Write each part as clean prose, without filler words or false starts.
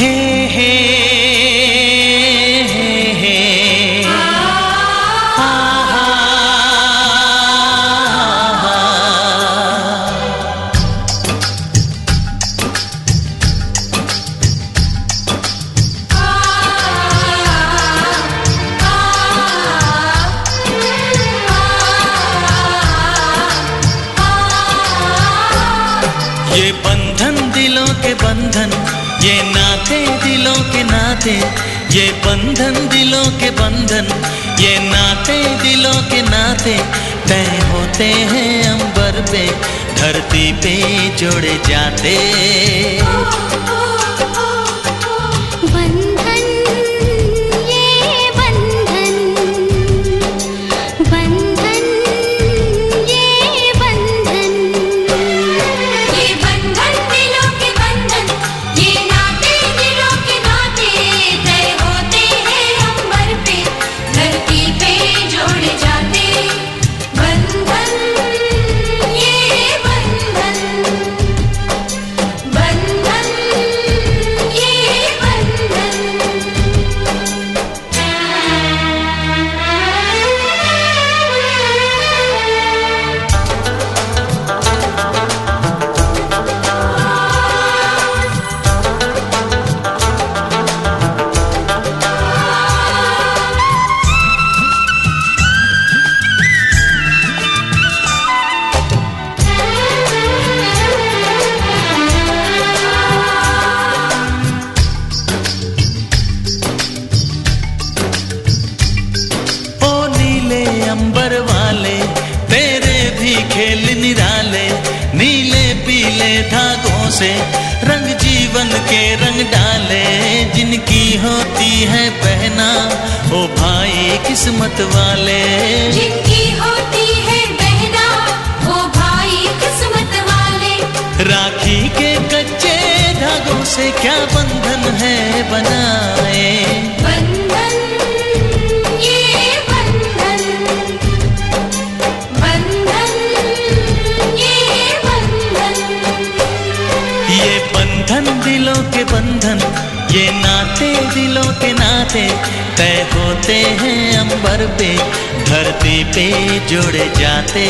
हे हे हे हा हा ये बंधन दिलों के बंधन, ये नाते दिलों के नाते, ये बंधन दिलों के बंधन, ये नाते दिलों के नाते तय होते हैं अंबर पे, धरती पे जोड़े जाते। अंबर वाले तेरे भी खेल निराले, नीले पीले धागों से रंग जीवन के रंग डाले, जिनकी होती है पहना ओ भाई किस्मत वाले, जिनकी होती है बहना ओ भाई किस्मत वाले। राखी के कच्चे धागों से क्या बंधन है बनाए, दिलों के बंधन, ये नाते दिलों के नाते तय होते हैं अंबर पे, धरती पे जोड़े जाते।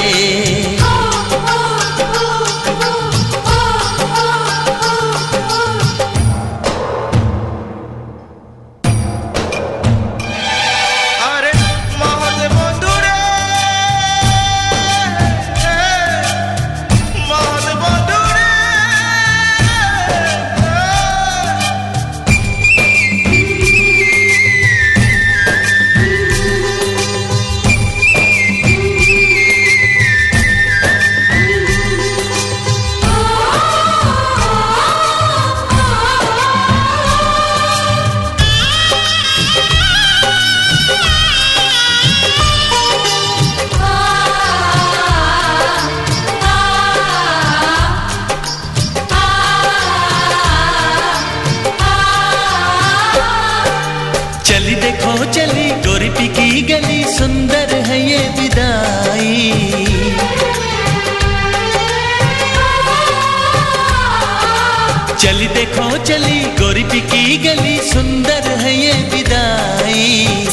चली देखो चली गोरीपी की गली, सुंदर है ये विदाई, चली देखो चली गोरीपी की गली, सुंदर है ये विदाई।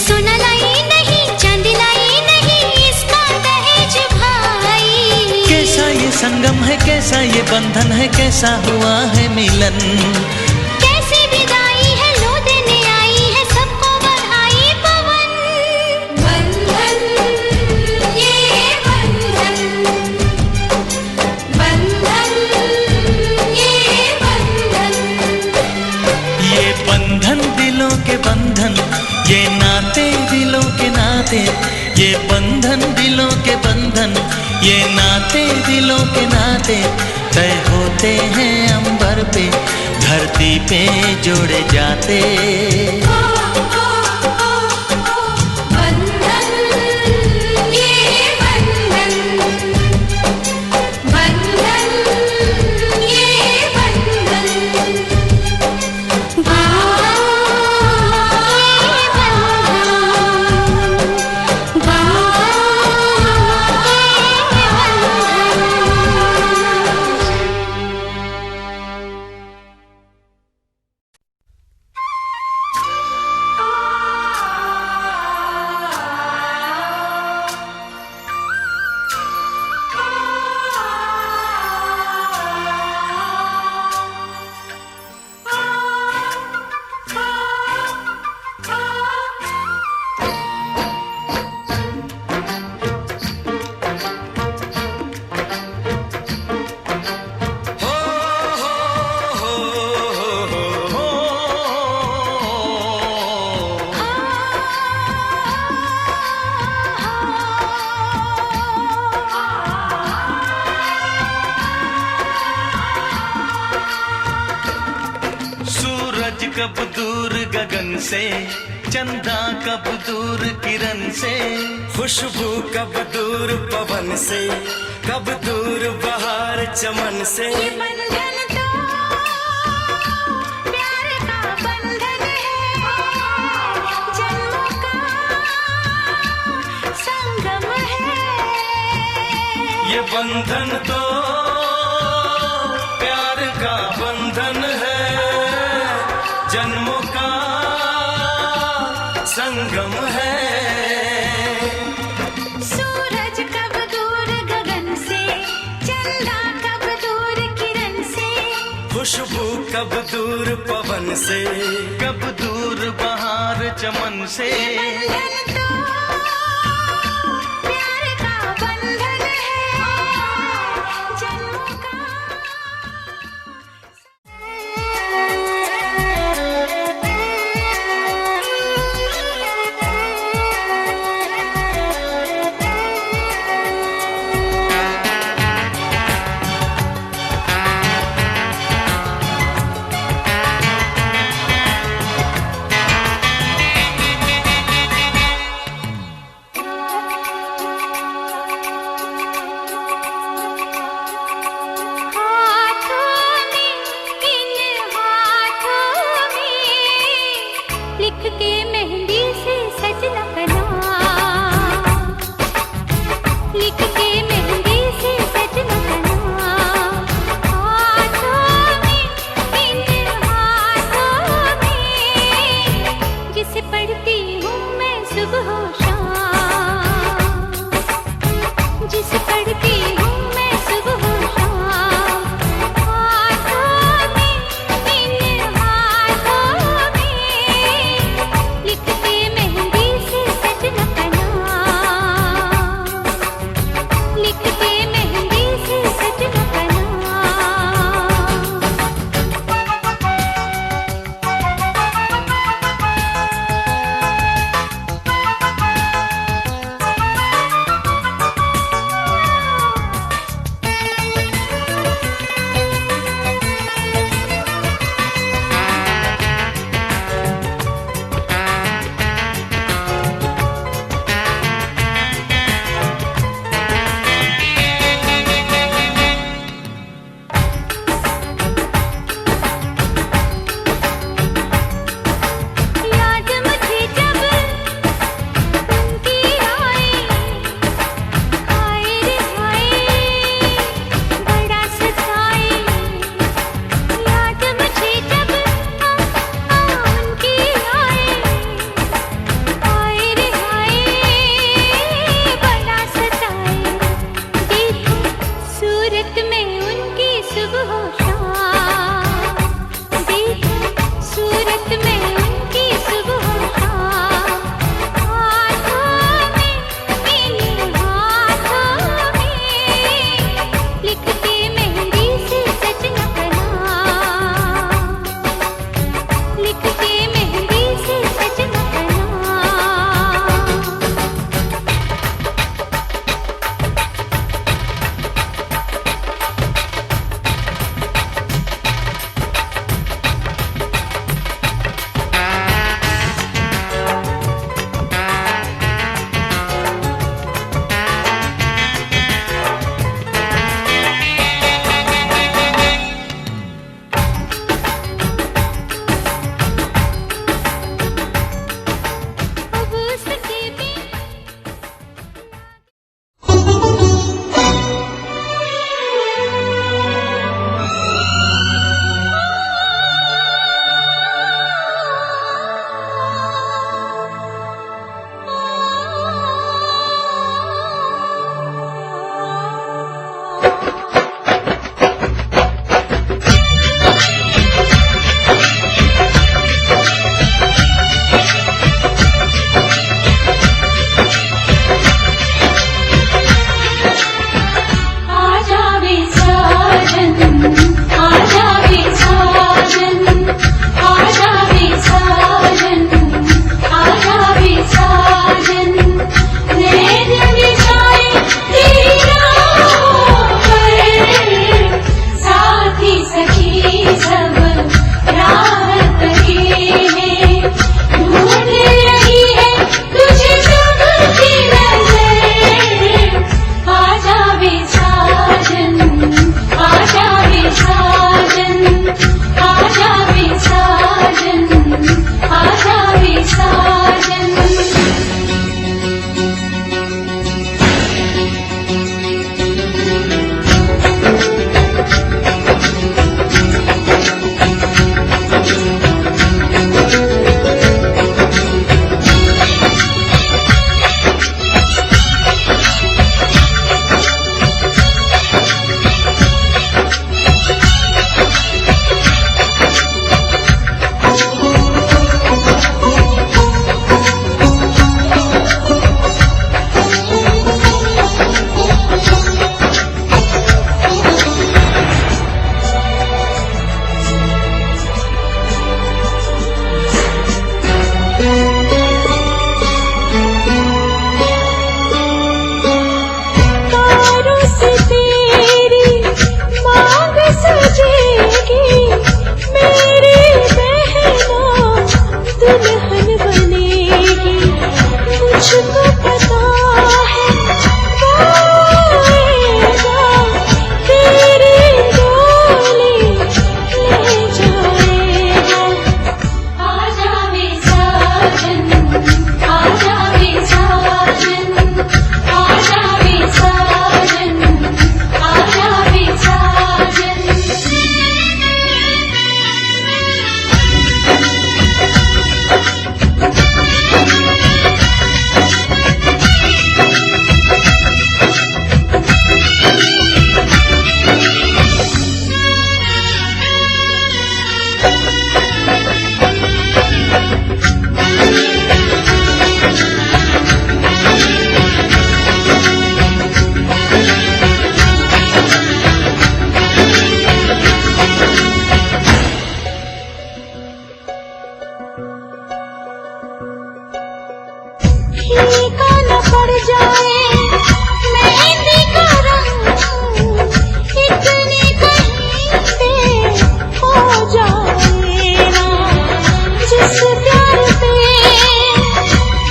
सोना लाई नहीं चांदी लाई नहीं, इसका दहेज भाई। कैसा ये संगम है, कैसा ये बंधन है, कैसा हुआ है मिलन, कैसी विदाई है लो देने आई है सबको बधाई पवन। बंधन ये बंधन, बंधन ये बंधन, ये बंधन दिलों के बंधन, ये नाते दिलों के नाते, ये बंधन दिलों के बंधन, ये नाते दिलों के नाते तय होते हैं अंबर पे, धरती पे जोड़े जाते। सूरज कब दूर गगन से, चंदा कब दूर किरण से, खुशबू कब दूर पवन से, कब दूर बहार चमन से। ये बंधन तो प्यार का बंधन है, जन्मों का संगम है। ये बंधन तो प्यार का बंधन है, जन्मों का संगम है। सूरज कब दूर गगन से, चंदा कब दूर किरण से, खुशबू कब दूर पवन से, कब दूर बहार चमन से। बंधन तो प्यार का बंधन है, जन्मों का। फीका न पड़ जाए मेहंदी का रंग इतनी कहीं पे हो जाए ना। जिस प्यार पे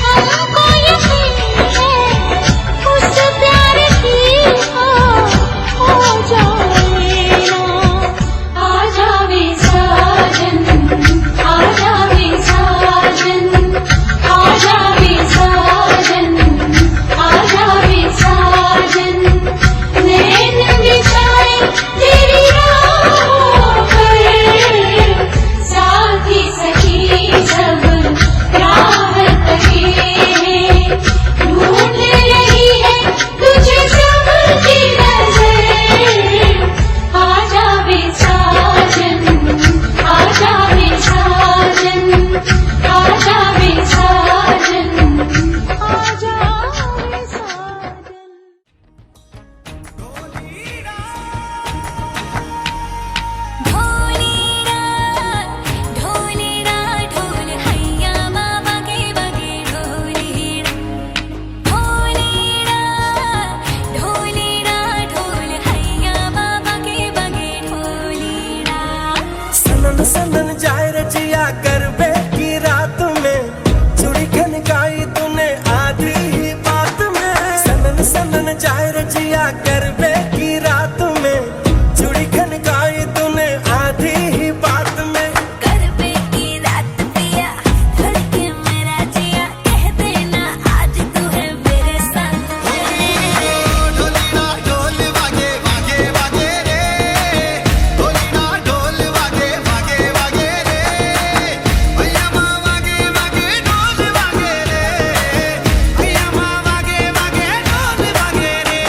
हमको यकीन है उस प्यार की हो जाए ना। आ जावे साजन, आ जावे साजन, आ जावे साजन, आ जावे साजन। नैन बिछाए तेरी राहों पर, साथी सखी सब राह तके हैं। ढूंढ रही है तुझे सबकी नजर। आ जावे साजन, आ जावे साजन, आ जावे साजन, आ जावे साजन। ढोलेरा ढोलेरा ढोल हैया मामा के बगे ढोलेरा। ढोलेरा ढोलेरा ढोल हैया मामा के बगे ढोलेरा। सनन सनन जाए रजिया गरबे की रात में, चूड़ी खनकाई तूने आधी ही बात में। सनन सनन जाए रजिया गरबे की रात में, चूड़ी खनकाई तूने आधी ही बात में। गरबे की रात पिया धड़के मेरा जिया, कह देना आज तू है मेरे साथ। ढोलीना ढोल वागे वागे वागे रे, ढोलीना ढोल वागे वागे वागे रे, भैया माँ वागे वागे ढोल वागे रे, भैया माँ वागे वागे ढोल वागे रे।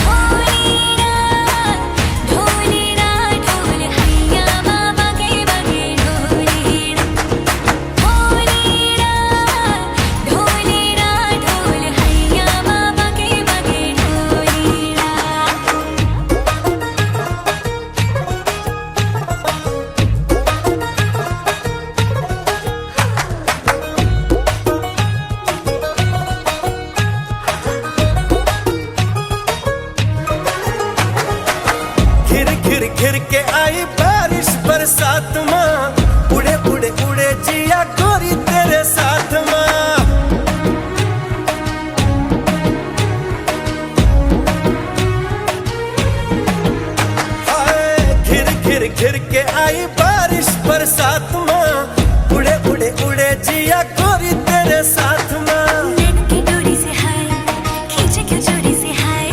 ढोलेरा ढोलेरा ढोल हैया मामा के बगे ढोलेरा। ढोलेरा ढोलेरा ढोल हैया मामा के बगे ढोलेरा। घिर घिर घिर के आई बारिश बरसात माँ, उड़े उड़े उड़े जिया गोरी तेरे साथ माँ। हाय, घिर घिर घिर के आई बारिश बरसात माँ, उड़े उड़े उड़े जिया गोरी तेरे साथ माँ। नैनों की डोरी से हाय खींचे क्यों चोरी से हाय,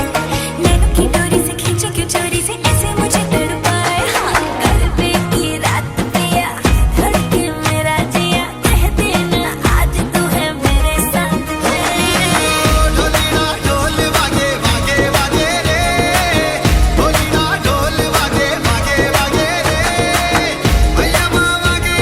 नैनों की डोरी से खींचे क्यों चोरी से ऐसे मुझे तड़पाए। हाँ गरबे की रात पिया धड़के मेरा जिया, कह देना आज तू है मेरे साथ। ढोलीना ढोल वागे वागे वागे रे, ढोलीना ढोल वागे वागे वागे रे, भैया माँ वागे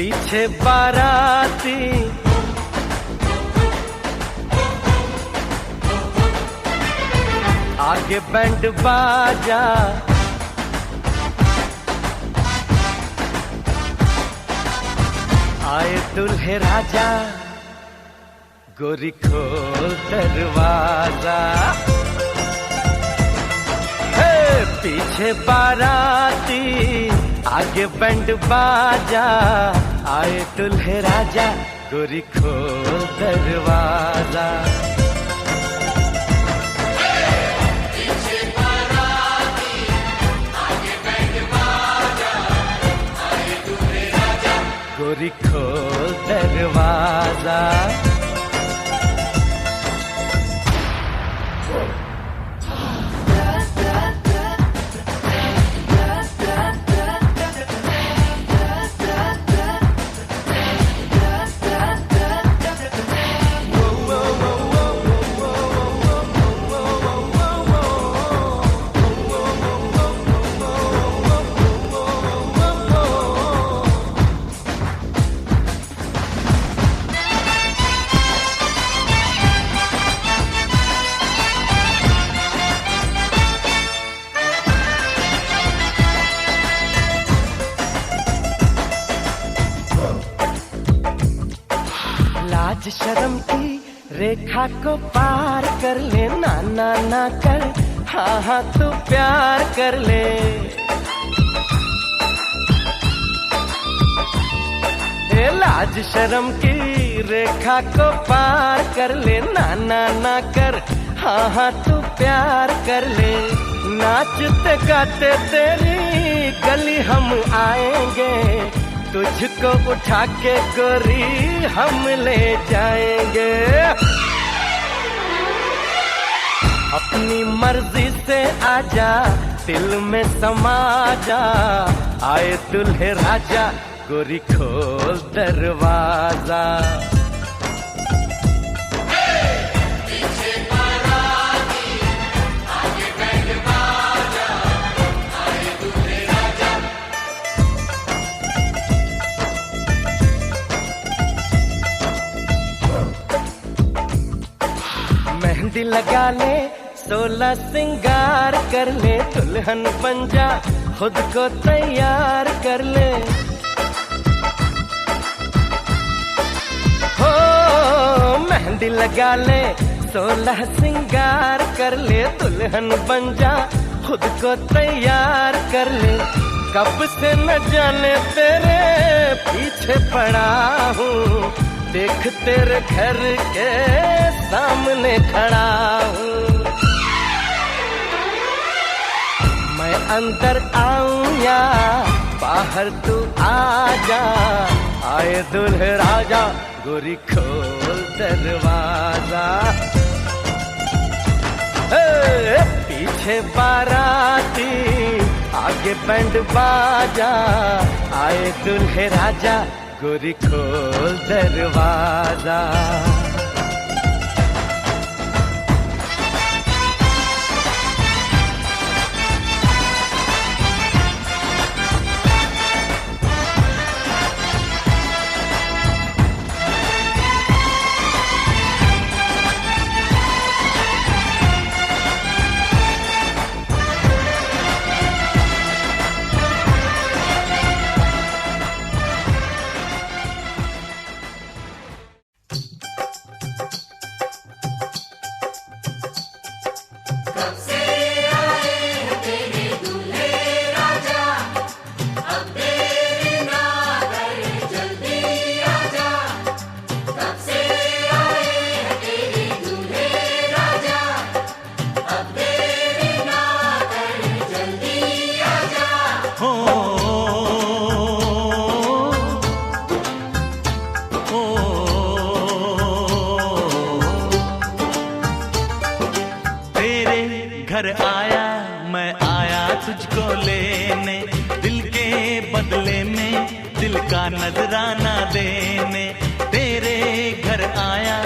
पीछे बाराती आगे बैंड बाजा, आए दुल्हे राजा, गोरी खोल दरवाजा। हे पीछे बाराती आगे बैंड बाजा, आए दुल्हे राजा, गोरी खोल दरवाजा। गोरी खोल दरवाजा। लाज शर्म की रेखा को पार कर ले, ना ना ना कर, हाँ हाँ तू प्यार कर ले। ए लाज शर्म की रेखा को पार कर ले, ना ना ना कर, हाँ हाँ तू प्यार कर ले। नाचते गाते तेरी गली हम आएंगे, तुझको उठा के गोरी हम ले जाएंगे। अपनी मर्जी से आजा, दिल में समा जा, आए दुल्हे राजा, गोरी खोल दरवाजा। मेहंदी लगा ले, 16 सिंगार कर ले, दुल्हन बन जा, खुद को तैयार कर ले। हो मेहंदी लगा ले, 16 सिंगार कर ले, दुल्हन बन जा, खुद को तैयार कर ले। कब से न जाने तेरे पीछे पड़ा हूँ, देख तेरे घर के सामने खड़ा हूँ। मैं अंदर आऊं या बाहर तू आ जा, आए दुल्हे राजा, गोरी खोल दरवाजा। पीछे बाराती आगे बैंड बाजा, आए दुल्हे राजा, गोरी खोल दरवाजा। घर आया मैं आया तुझको लेने, दिल के बदले में दिल का नजराना देने। तेरे घर आया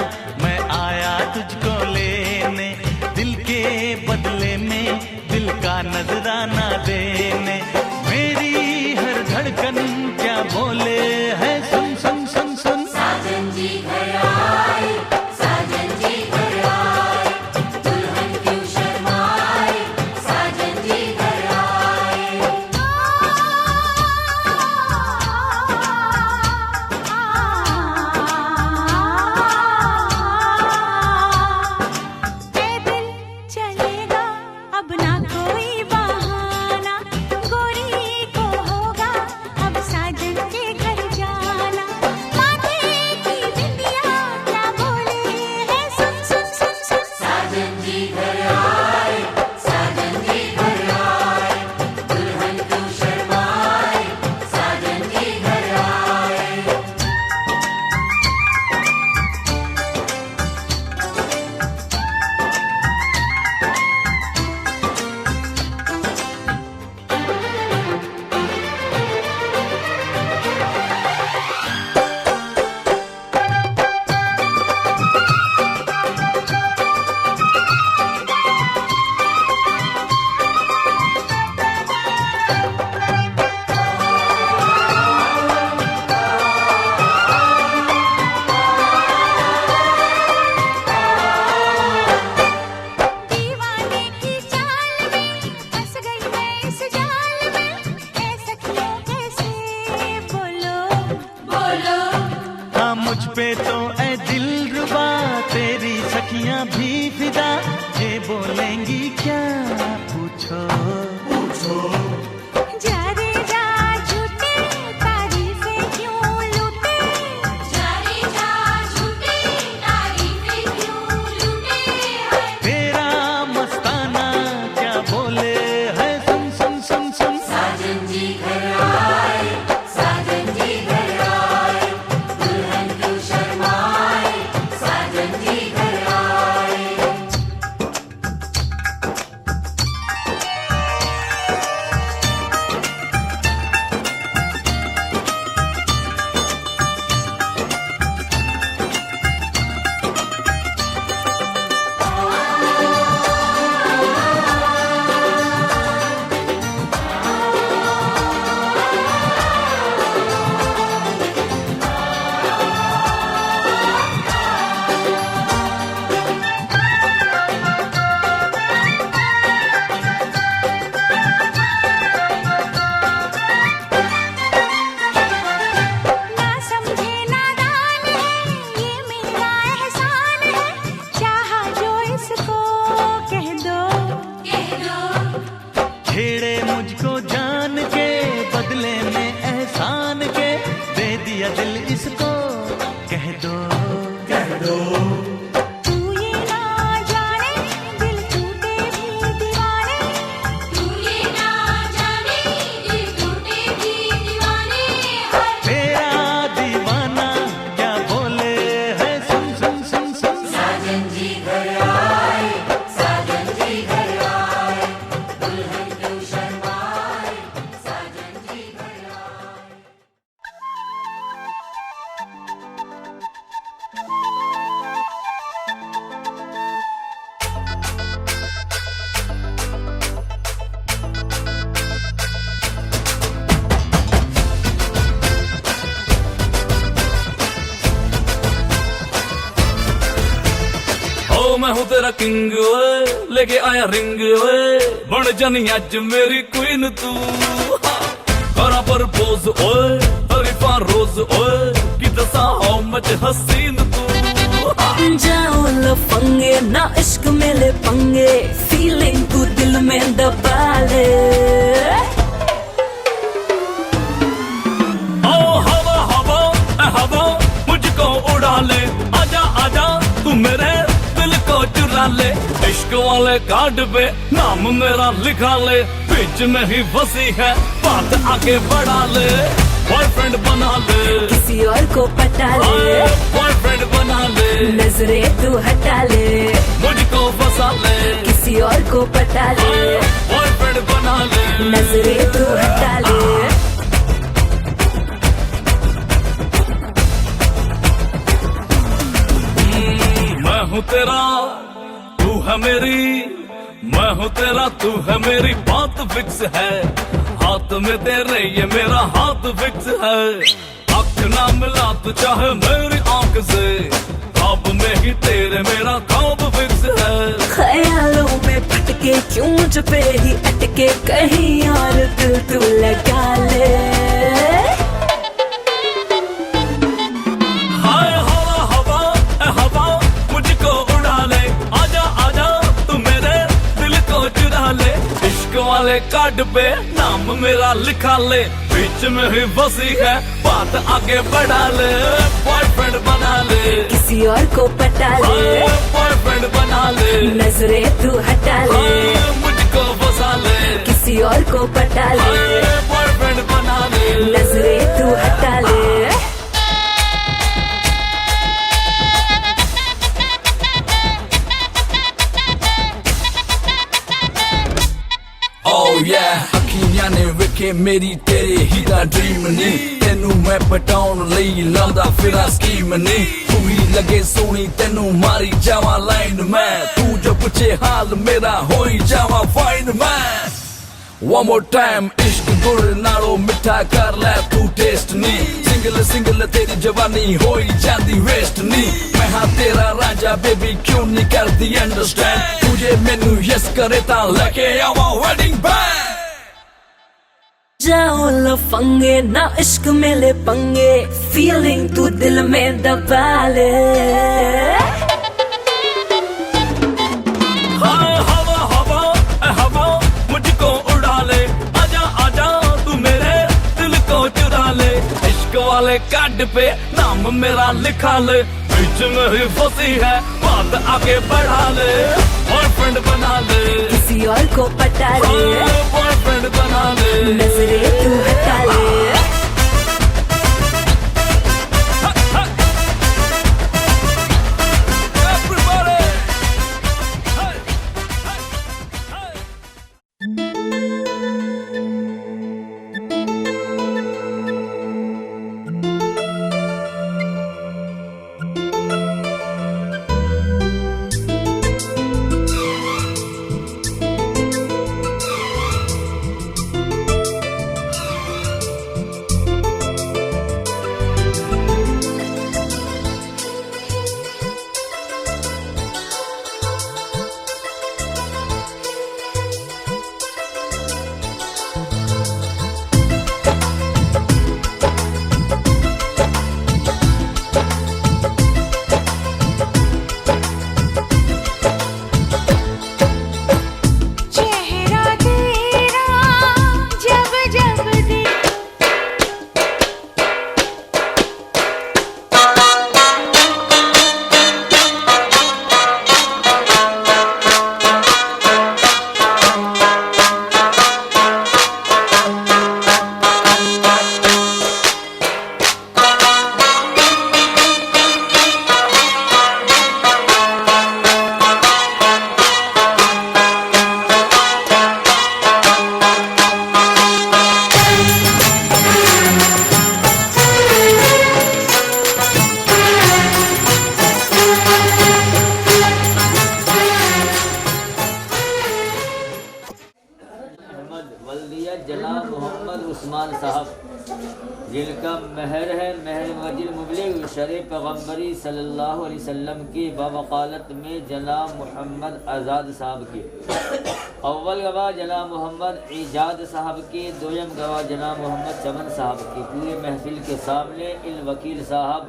मैं आया तुझको लेने, दिल के बदले में दिल का नजराना देने। मेरी हर धड़कन क्या बोले है दुनिया भी फिदा, ये बोलेंगी क्या पूछो। जा रे जा झूठे तारीफें क्यों लूटे, जा रे जा झूठे तारीफें क्यों लूटे। तेरा मस्ताना क्या बोले है, सुन सुन सुन सुन। साजन जी घर आए, साजन जी घर आए, दुल्हन क्यों शर्माए, साजन जी घर आए। ना समझे नादान है, ये मेरा एहसान है, चाहा जो इसको कह दो, कह दो। छेड़े मुझको जान के, बदले में एहसान के, दे दिया दिल इसको कह दो, कह दो। तू ये ना जाने दिल टूटे भी दीवाने, तू ये ना जाने दिल टूटे भी दीवाने। तेरा दीवाना क्या बोले है, सुन सुन सुन सुन। साजन जी घर आए, साजन जी घर आए, दुल्हन क्यों शर्माए, साजन जी घर आए। ओ मैं हूँ तेरा किंग ओए, लेके आया रिंग ओए, बन जानी अज मेरी क्वीन तू। करा पर पोज ओए, तरीफा रोज ओए, कि दसा हो मच हसीन तू। जाओ लफंगे ना इश्क में ले पंगे, फीलिंग तू दिल में दबा ले। ओ हवा हवा ए हवा मुझको उड़ा ले, आजा आजा तू मेरे दिल को चुरा ले। इश्क वाले कार्ड पे नाम मेरा लिखा ले, बीच में ही फंसी है बात आगे बढ़ा ले। बॉयफ्रेंड बना ले, किसी और को पटा ले, बॉयफ्रेंड बना ले, नजरें तू हटा ले, मुझको फंसा ले। किसी और को पटा ले, बॉयफ्रेंड बना ले, नजरें तू हटा ले। मैं हूँ तेरा तू है मेरी, मैं हूँ तेरा तू है मेरी, बात फिक्स है। हाथ में तेरे ये मेरा हाथ फिक्स है। आँख ना मिला तू चाहे मेरी आँख से, ख्वाब में ही तेरे मेरा ख्वाब फिक्स है। ख्यालों में भटके क्यों मुझ पे ही अटके, कहीं और दिल तू लगा ले। हाय हवा हवा ए हवा मुझको उड़ा ले, आजा आजा तू मेरे दिल को चुरा ले। इश्क वाले कार्ड पे नाम मेरा लिखा ले, बीच में ही फंसी है बात आगे बढ़ा ले। बॉयफ्रेंड बना ले, किसी और को पटा ले, बॉयफ्रेंड बना ले, नजरें तू हटा ले, मुझको फंसा ले। किसी और को पटा ले, बॉयफ्रेंड बना ले, नजरें तू हटा ले। Oh yeah, अखियां ने वेखे मेरी तेरे ही दा ड्रीम नी, तेनू मैं पटाउन लई लांदा फिरा स्कीम नी। तू ही लगे सोनी तेनू मारी जावा लाइन मैं, तू जो पूछे हाल मेरा होई जावा फाइन मैं। One more time, इश्क गुड़ नालो मिठा कर ले तू टेस्ट नी, सिंगल सिंगल तेरी जवानी होई जांदी वेस्ट नी। मैं हाँ तेरा राजा बेबी क्यों नहीं करती अंडरस्टैंड, तुझे मैनू यस करे ता लेके आवा वेडिंग बैंड। जाओ लफंगे ना इश्क में ले पंगे, फीलिंग तू दिल में दबा ले। वाले कार्ड पे नाम मेरा लिखा ले, बीच में ही फंसी है बात आगे बढ़ा ले, बॉयफ्रेंड बना ले, किसी और को पटा ले, बॉयफ्रेंड बना ले, नजरे तू हटा ले। जनाब मोहम्मद उस्मान साहब, जिनका महर है महर वजील मुबलिग शरीफ पैगम्बरी सल्लल्लाहु अलैहि वसल्लम की बवकालत में जनाब मोहम्मद आज़ाद साहब की अव्वल गवाह जनाब मोहम्मद ईजाद साहब की, दोयम गवाह जनाब मोहम्मद चमन साहब की पूरे महफिल के सामने इन वकील साहब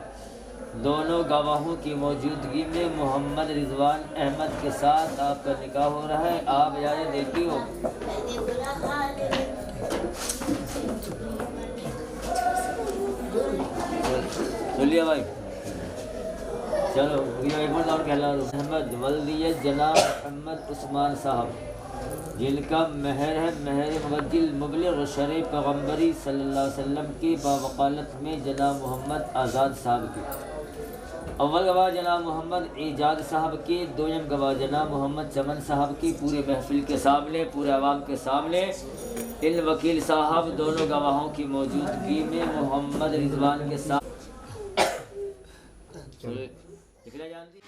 दोनों गवाहों की मौजूदगी में मोहम्मद रिजवान अहमद के साथ आपका निकाह हो रहा है। आप इजाज़त देती हो? बोलिए भाई, चलो और कहला मोहम्मद वल्दी जनाब मोहम्मद उस्मान साहब, जिनका महर है महर मुवज्जिल मुबलिग शरीफ पैगम्बरी सल्लल्लाहु अलैहि वसल्लम की बावकालत में जनाब मोहम्मद आज़ाद साहब की अव्वल गवाह जनाब मोहम्मद ईजाद साहब की, दोयम गवाह जनाब मोहम्मद चमन साहब की पूरे महफिल के सामने पूरे अवाम के सामने इन वकील साहब दोनों गवाहों की मौजूदगी में मोहम्मद रिजवान के साथ जानती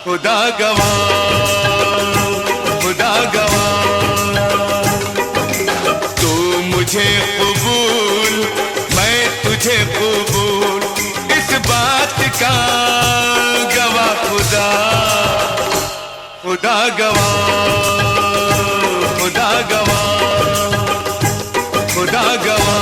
खुदा गवाह तू मुझे कबूल मैं तुझे कबूल, इस बात का गवाह खुदा गवाह खुदा गवाह खुदा गवाह।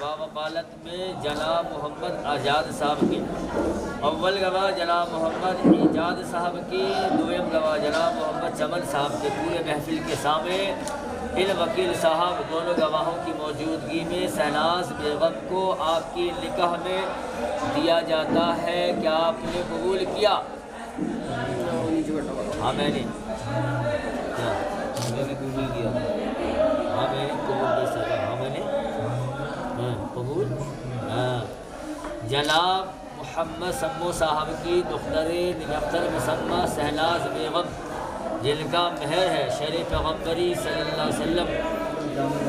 बावकालत में जनाब मोहम्मद आज़ाद साहब की। अव्वल गवाह जनाब मोहम्मद ईजाद साहब की, दोयम गवाह जनाब मोहम्मद चमन साहब के पूरे महफिल के सामने इन वकील साहब दोनों गवाहों की मौजूदगी में शहनाज बेगम को आपकी निकाह में दिया जाता है। क्या आपने कबूल किया? हाँ मैंने कबूल किया। हाँ मैंने कबूल कर सका। हाँ मैंने कबूल। हाँ जनाब मोहम्मद सम्मो साहब की दुख्तरे निरफ्तर मुसम्मा शहनाज बेगम, जिनका महर है शेर पैगम्बरी सल्लल्लाहु अलैहि वसल्लम,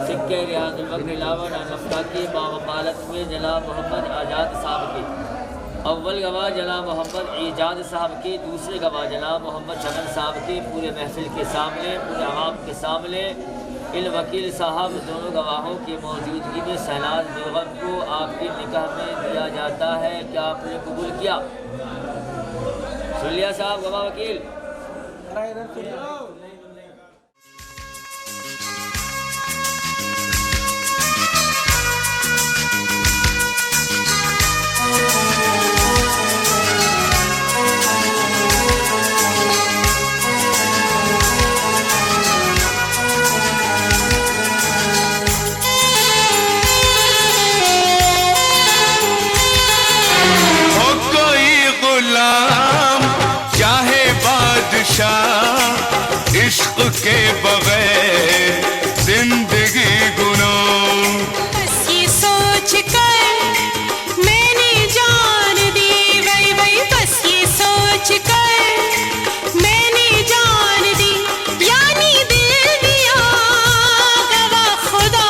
सिक्के रियाजुल वक्त इलावा नफ्ता के बावकालत में जनाब मोहम्मद आज़ाद साहब के। अव्वल गवाह जनाब मोहम्मद ईजाद साहब के, दूसरे गवाह जनाब मोहम्मद चमन साहब के पूरे महफिल के सामने, पूरे आवाम के सामने इन वकील साहब दोनों गवाहों की मौजूदगी में शहनाज बेगम को आपकी निकाह में दिया जाता है। क्या आपने कबूल किया? सुन लिया साहब गवाह वकील। हो कोई गुलाम चाहे बादशाह, इश्क के बगैर जिंदगी गुनाह। बस ये सोच कर मैंने जान दी, वही वही बस ये सोच कर मैंने जान दी, यानी दिल दिया गवाह खुदा,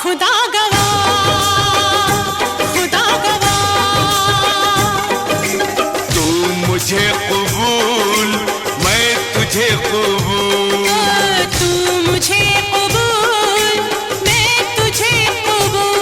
खुदा गवाह, खुदा गवाह। तू मुझे कबूल, मैं तुझे कबूल। तू मुझे कबूल, मैं तुझे कबूल।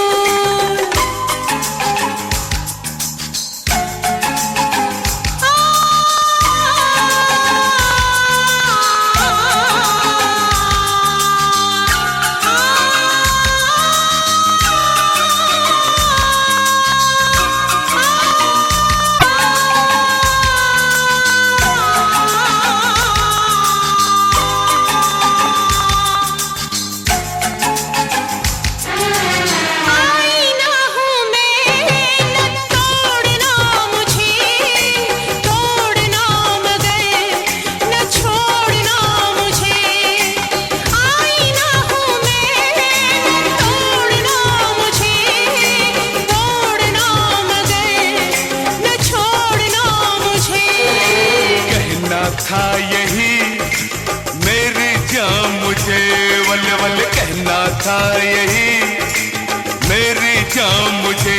आईना हूँ मैं, न तोड़ना मुझे, तोड़ना मगर न छोड़ना मुझे। आईना हूँ मैं, न तोड़ना मुझे, तोड़ना मगर न छोड़ना मुझे। कहना था यही मेरी जान मुझे, वल वल कहना था यही मेरी जान मुझे।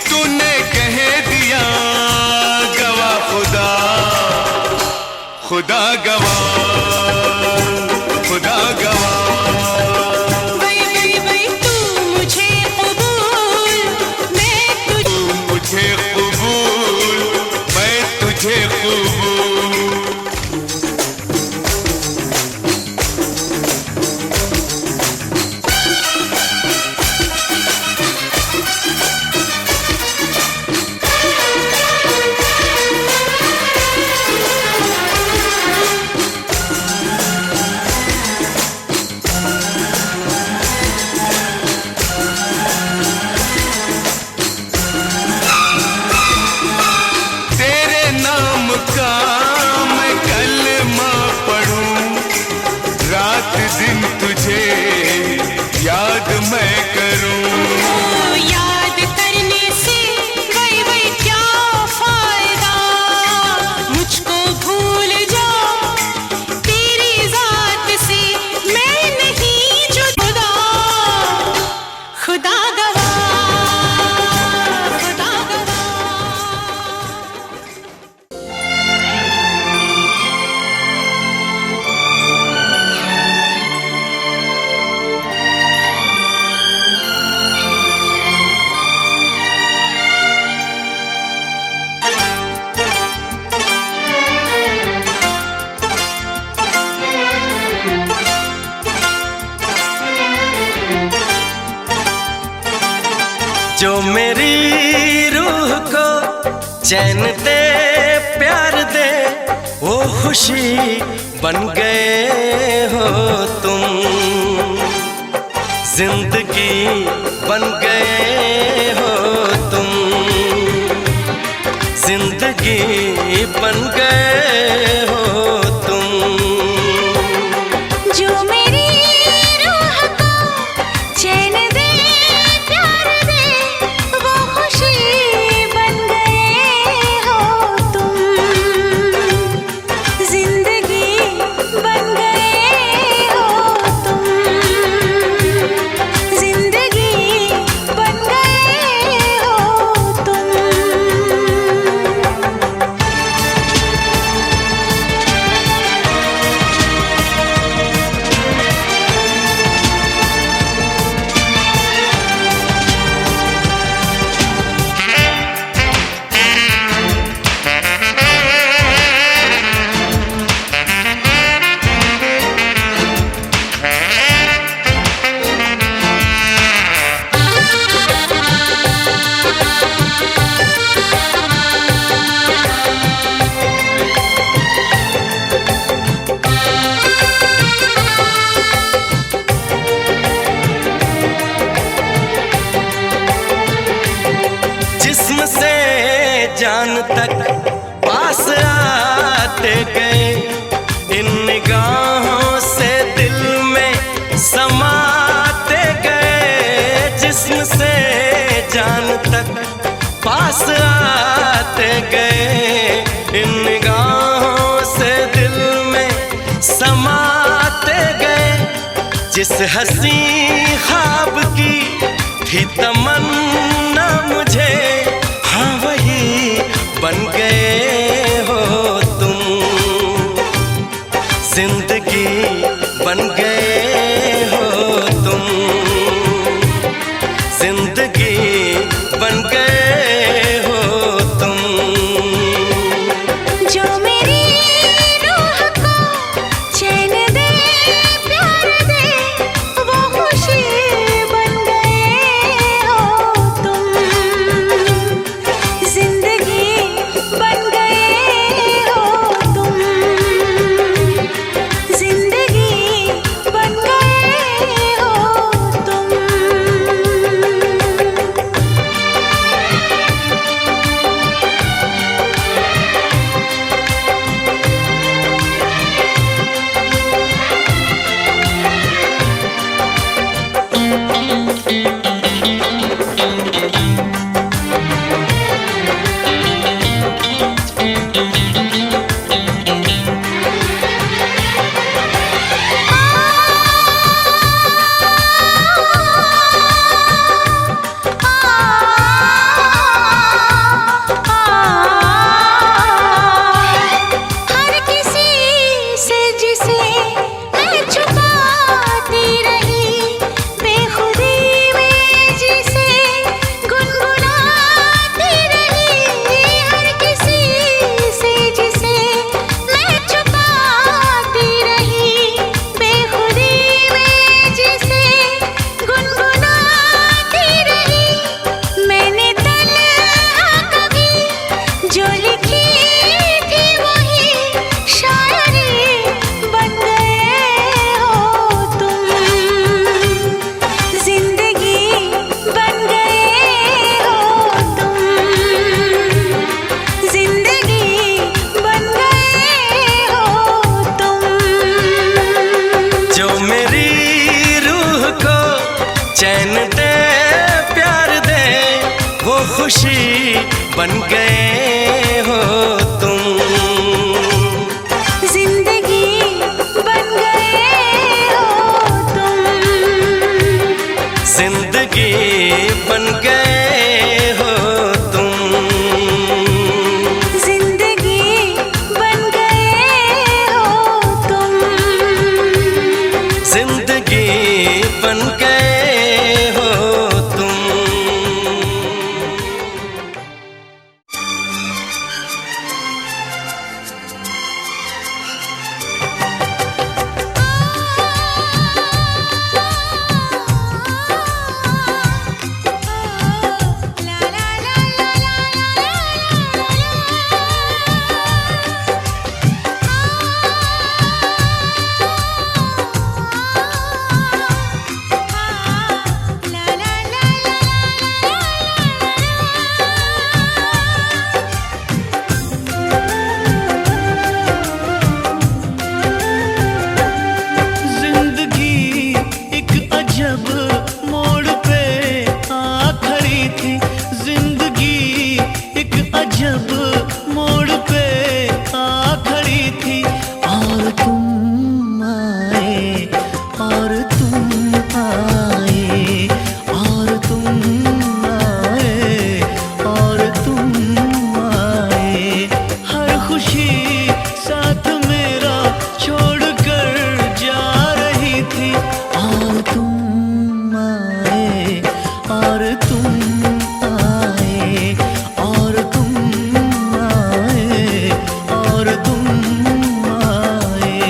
तूने कह दिया गवाह खुदा, खुदा गवाह, खुदा गवाह। वही वही वही तू मुझे कबूल, मैं तुझे तू मुझे कबूल, मैं तुझे कबूल। जो मेरी रूह को चैन दे प्यार दे वो खुशी बन गए हो तुम, जिंदगी बन गए हो तुम, जिंदगी बन गए हो तुम। जो मेरी रूह को चैन दे प्यार दे वो खुशी बन गए हो तुम, जिंदगी बन गए हो तुम, जिंदगी बन गए हो तुम। जिस्म से जान तक पास आते गए, इन निगाहों से दिल में समाते गए। जिस्म से जान तक पास आते गए, इन निगाहों से दिल में समाते गए। जिस हंसी ख्वाब की थी तमन्ना मुझे, हाँ वही बन गए हो तुम, जिंदगी बन गए हो तुम, जिंदगी बन गए हो तुम। जो मेरी रूह को चैन दे प्यार दे वो खुशी बन गए हो तुम, जिंदगी बन गए हो तुम, जिंदगी बन गए हो तुम। हर किसी से जिसे मैं छुपाती रही, बेखुदी में जिसे गुनगुनाती रही। हर किसी से जिसे मैं छुपाती रही, बेखुदी में जिसे गुनगुनाती रही। मैंने तन्हा कभी जो लिखी थी वही शायरी बन गए हो तुम, जिंदगी बन गए हो तुम, जिंदगी बन गए हो तुम। जो मेरी रूह को चैन दे प्यार दे वो खुशी बन गए हो तुम, जिंदगी बन गए हो तुम, जिंदगी बन गए हो तुम, जिंदगी बन गए हो तुम, जिंदगी बन गए हो तुम। आ रही थी। जिंदगी एक अजब मोड़ पे आ खड़ी थी। और तुम आए, और तुम आए, और तुम आए, और तुम आए। हर खुशी साथ मेरा छोड़ कर जा रही थी। और तुम आए, और तुम आए, और तुम आए, और तुम आए।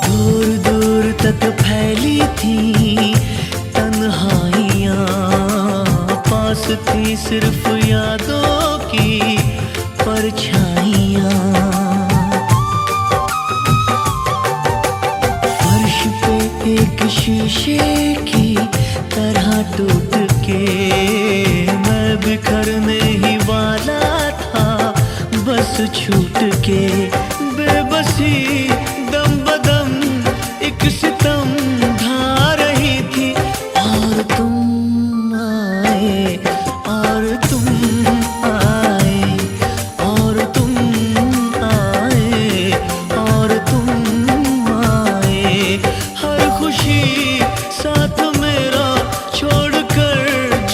दूर दूर तक फैली थी तन्हाइयाँ, पास थी सिर्फ यादों की परछाइयाँ। फर्श पे एक शीशे की तरह टूट के मैं बिखरने ही वाला था, बस छूट के। बेबसी दम बदम एक सितम ढा रही थी। और तुम आए, और तुम आए, और तुम आए, और तुम आए। हर खुशी साथ मेरा छोड़ कर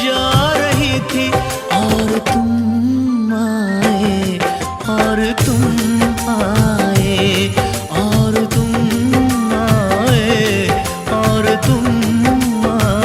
जा रही थी। और तुम आए, और तुम आए, और तुम आए, और तुम आए।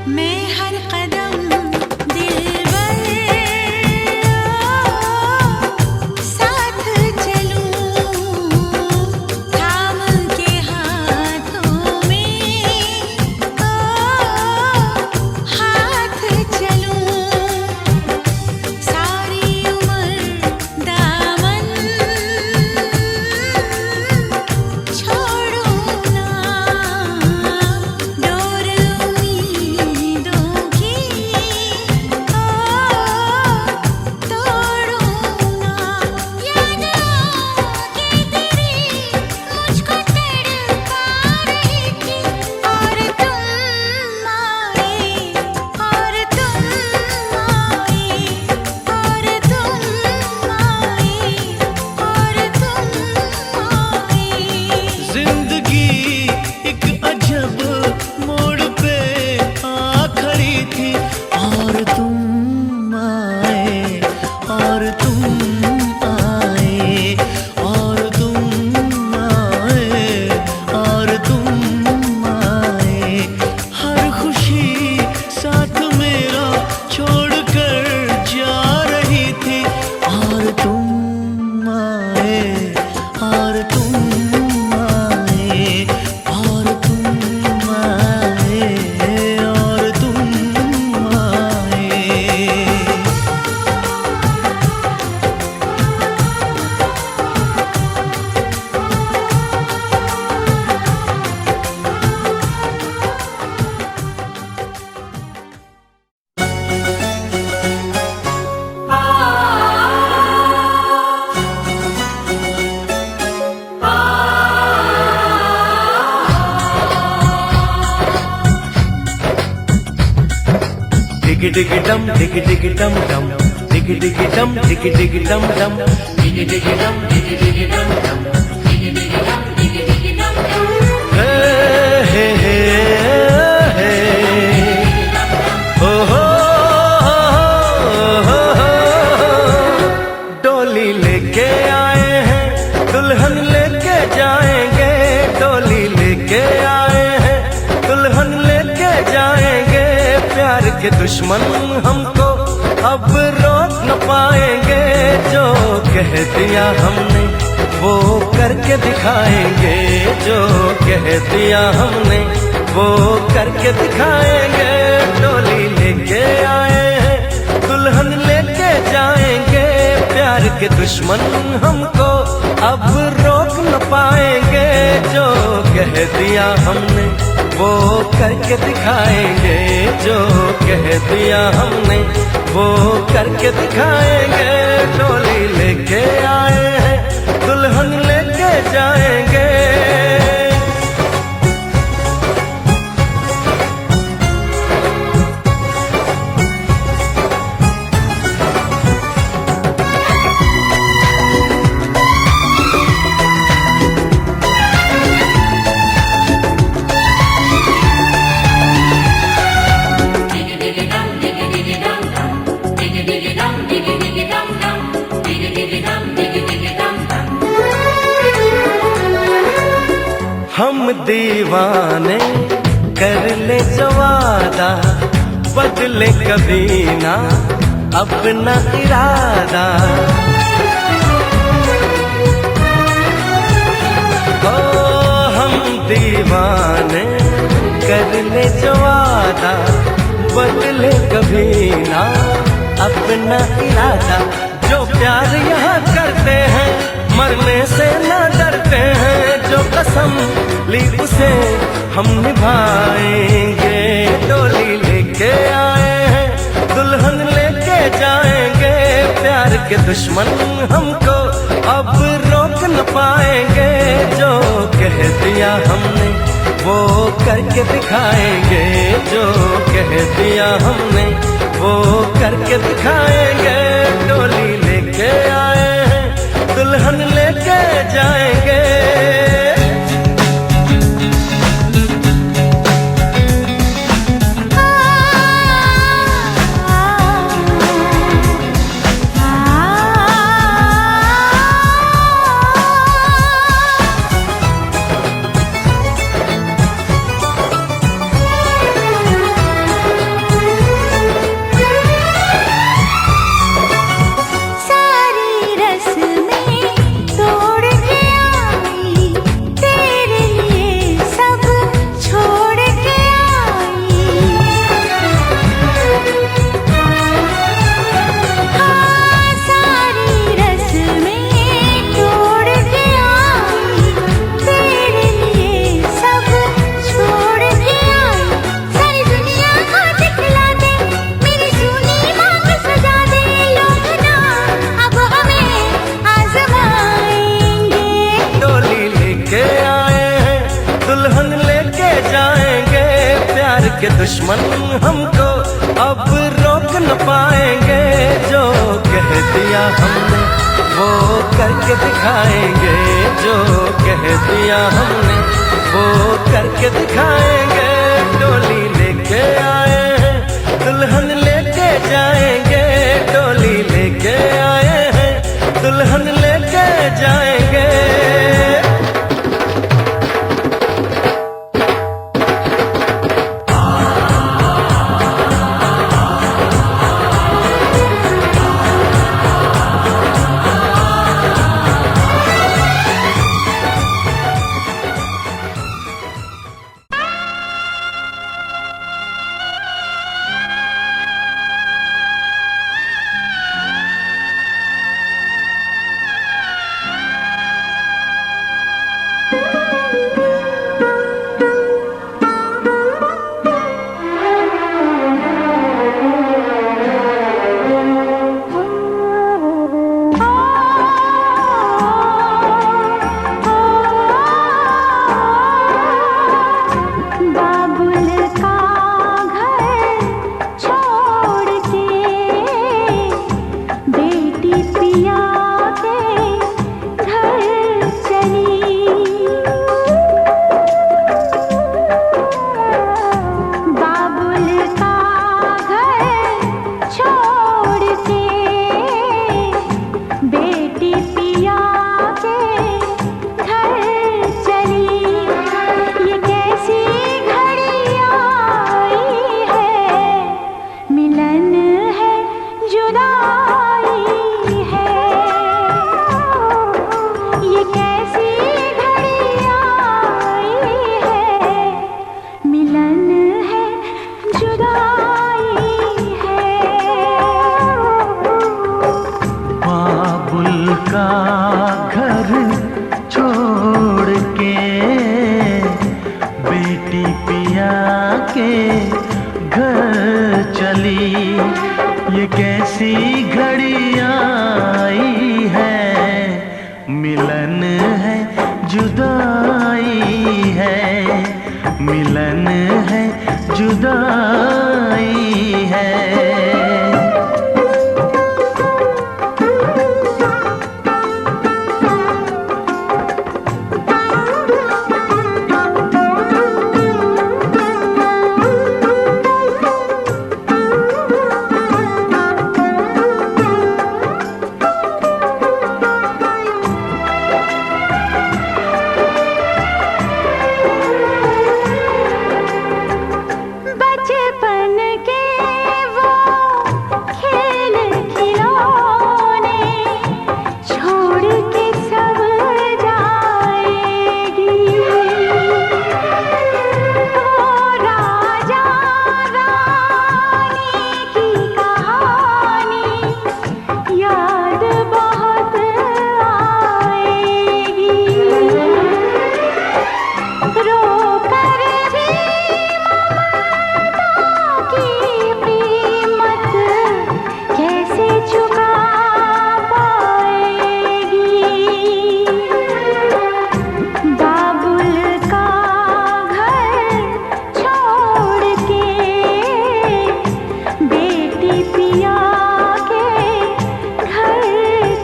मैं हर कदम दिलबर साथ चलूं, थाम के हाथों में हाथ चलूं। सारी उम्र दामन छोड़ूं ना, डोर उम्मीदों की तोड़ूं ना। यादों की तेरी मुझको तड़पा रही थी। और तुम आए, और तुम आए, और तुम आए, और तुम आए। जिंदगी एक अजब मोड़ पे आ खड़ी थी। और तुम आए, और तुम आए, और तुम आए, और तुम आए। हर खुशी साथ मेरा छोड़ कर जा रही थी। और तुम आए, और तुम आए, और तुम आए, और तुम आए। डिग डिग डम, डिग डिग डम डम, डिग डिग डम, डिग डिग डम डम, डिग डिग डम, डिग डिग डम डम, डिग डिग डम, डिग डिग डम डम। हे हे हे दुल्हन लेके जाएंगे, प्यार के दुश्मन हमको अब रोक न पाएंगे। जो कह दिया हमने वो करके दिखाएंगे, जो कह दिया हमने वो करके दिखाएंगे। डोली लेके आए हैं, दुल्हन लेके जाएंगे, प्यार के दुश्मन हमको अब रोक न पाएंगे। जो कह दिया हमने वो करके दिखाएंगे, जो कह दिया हमने वो करके दिखाएंगे। डोली लेके आए हैं, दुल्हन लेके जाएंगे। हम दीवाने कर ले जो वादा, बदले कभी ना अपना इरादा। ओ हम दीवाने कर ले जो वादा, बदले कभी ना अपना इरादा। जो प्यार यहाँ करते हैं मरने से ना डरते हैं, जो कसम ली उसे हम निभाएंगे। डोली लेके आए हैं, दुल्हन लेके जाएंगे, प्यार के दुश्मन हमको अब रोक न पाएंगे। जो कह दिया हमने वो करके दिखाएंगे, जो कह दिया हमने वो करके दिखाएंगे। डोली लेके आए हैं, दुल्हन लेके जाएंगे। के दुश्मन हमको अब रोक न पाएंगे। जो कह दिया हमने वो करके दिखाएंगे, जो कह दिया हमने वो करके दिखाएंगे। डोली लेके आए हैं, दुल्हन लेके जाएंगे, डोली लेके आए हैं, दुल्हन लेके जाएंगे। पिया के घर चली। ये कैसी घड़ी आई है, मिलन है जुदाई है, मिलन है जुदाई है। बचपन के वो खेल खिलौने छोड़ के सब जाएगी। वो राजा रानी की कहानी याद बहुत आएगी। रो कर भी की कीमत कैसे चुका पाएगी। बाबुल का घर छोड़ के बेटी पिया के घर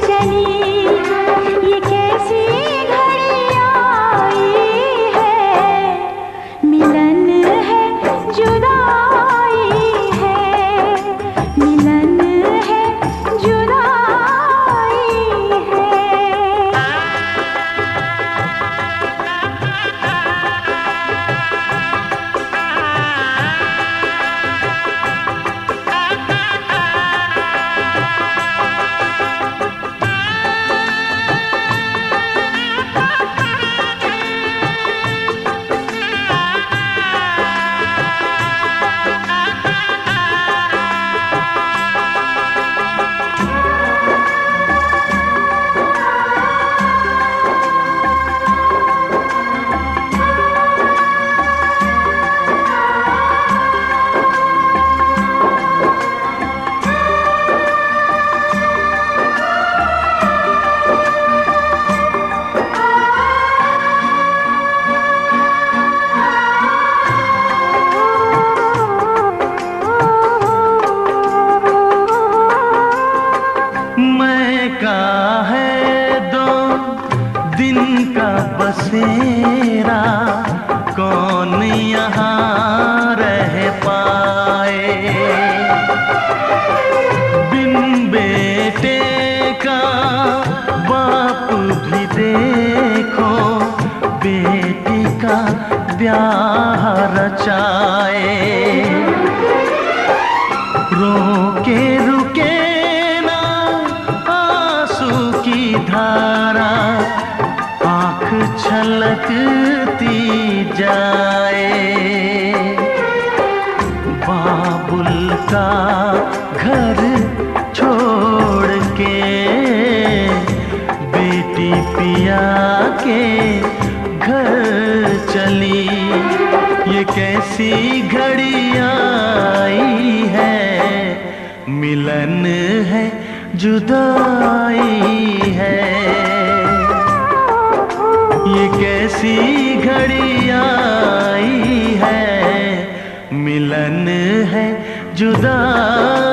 चली। ये कैसी घड़ी आई है, मिलन है जुदाई है, मिलन है जुदाई है। मैं का है 2 दिन का बसेरा, कौन यहाँ रह पाए। बिन बेटे का बाप भी देखो, बेटी का ब्याह रचाए। रोके रुके की धारा, आँख छलकती जाए। बाबुल का घर छोड़ के बेटी पिया के घर चली। ये कैसी घड़ी आई है, मिलन है जुदाई है। ये कैसी घड़ी आई है, मिलन है जुदाई